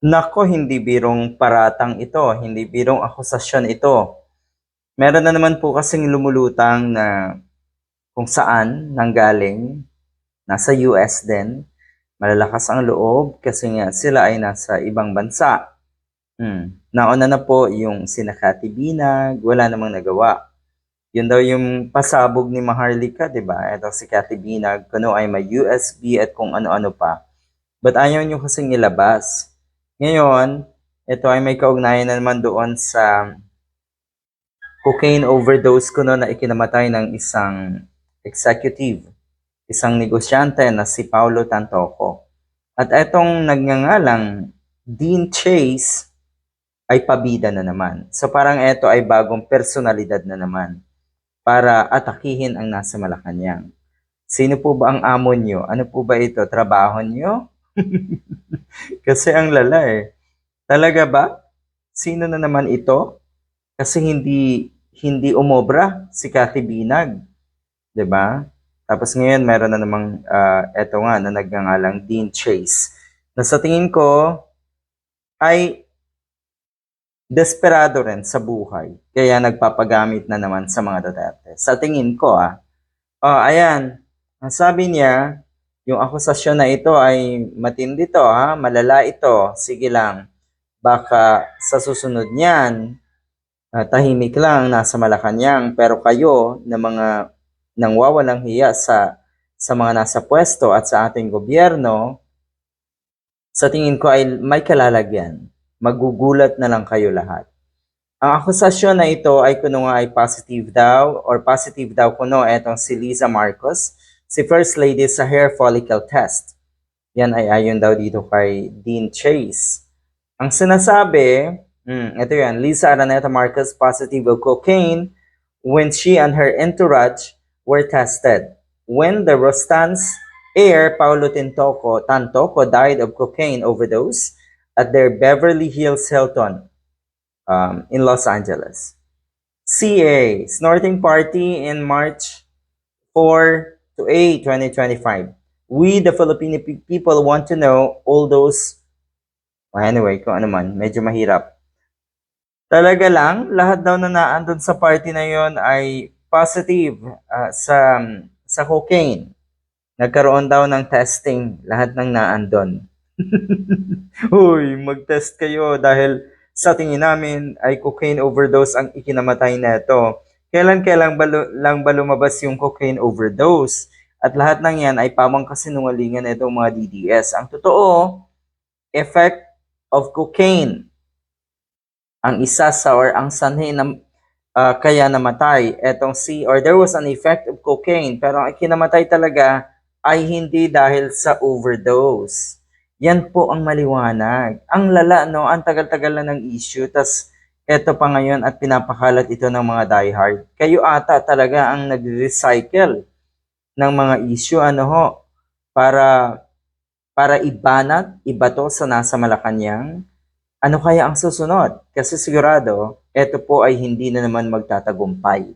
Nako, hindi birong paratang ito, hindi birong akusasyon ito. Meron na naman po kasing lumulutang na kung saan nanggaling, nasa US din, malalakas ang loob kasi nga sila ay nasa ibang bansa. Nauna na po yung sina Cathy Binag, wala namang nagawa. Yun daw yung pasabog ni Maharlika, di ba? Ito si Cathy Binag, kuno ay may USB at kung ano-ano pa. But ayaw nyo kasing ilabas. Ngayon, ito ay may kaugnayan na naman doon sa cocaine overdose kuno na ikinamatay ng isang executive, isang negosyante na si Paulo Tantoco. At etong nagngangalang Dean Chase ay pabida na naman. So parang ito ay bagong personalidad na naman para atakihin ang nasa Malacanang. Sino po ba ang amo nyo? Ano po ba ito? Trabaho nyo? Kasi ang lala eh. Talaga ba? Sino na naman ito? Kasi hindi umobra si Cathy Binag, 'di ba? Tapos ngayon meron na namang eto nga na nagngangalang Dean Chase. Na sa tingin ko ay desperado rin sa buhay. Kaya nagpapagamit na naman sa mga Duterte. Sa tingin ko Oh, ayan. Ang sabi niya, yung akusasyon na ito ay matindi to malala ito. Sige lang. Baka sa susunod niyan, tahimik lang nasa Malacanang pero kayo na mga nangwawalang hiya sa mga nasa pwesto at sa ating gobyerno, sa tingin ko ay may kalalagyan. Magugulat na lang kayo lahat. Ang akusasyon na ito ay kuno nga ay positive daw kuno etong si Liza Marcos, si First Lady sa hair follicle test. Yan ay ayon daw dito kay Dean Chase. Ang sinasabi, ito yan, Liza Araneta Marcos positive of cocaine when she and her entourage were tested. When the Rostans heir Paulo Tantoco died of cocaine overdose at their Beverly Hills Hilton in Los Angeles. CA, snorting party in March 4 to 8, 2025. We, the Filipino people, want to know all those. Anyway, kung ano man, medyo mahirap. Talaga lang, lahat daw na naandun sa party na yon ay positive sa cocaine. Nagkaroon daw ng testing lahat ng naandun. Uy, mag-test kayo dahil sa tingin namin ay cocaine overdose ang ikinamatay neto. Kailan-kailan lang ba lumabas yung cocaine overdose? At lahat ng yan ay pamang kasinungalingan itong mga DDS. Ang totoo, effect of cocaine. Ang isa sa or ang sanhi na kaya namatay there was an effect of cocaine pero ang ikinamatay talaga ay hindi dahil sa overdose. Yan po ang maliwanag. Ang lala, no? Ang tagal-tagal na ng issue. Tas eto pa ngayon at pinapakalat ito ng mga diehard. Kayo ata talaga ang nag-recycle ng mga issue, para ibanat, ibato sa nasa Malacanang. Ano kaya ang susunod? Kasi sigurado, eto po ay hindi na naman magtatagumpay.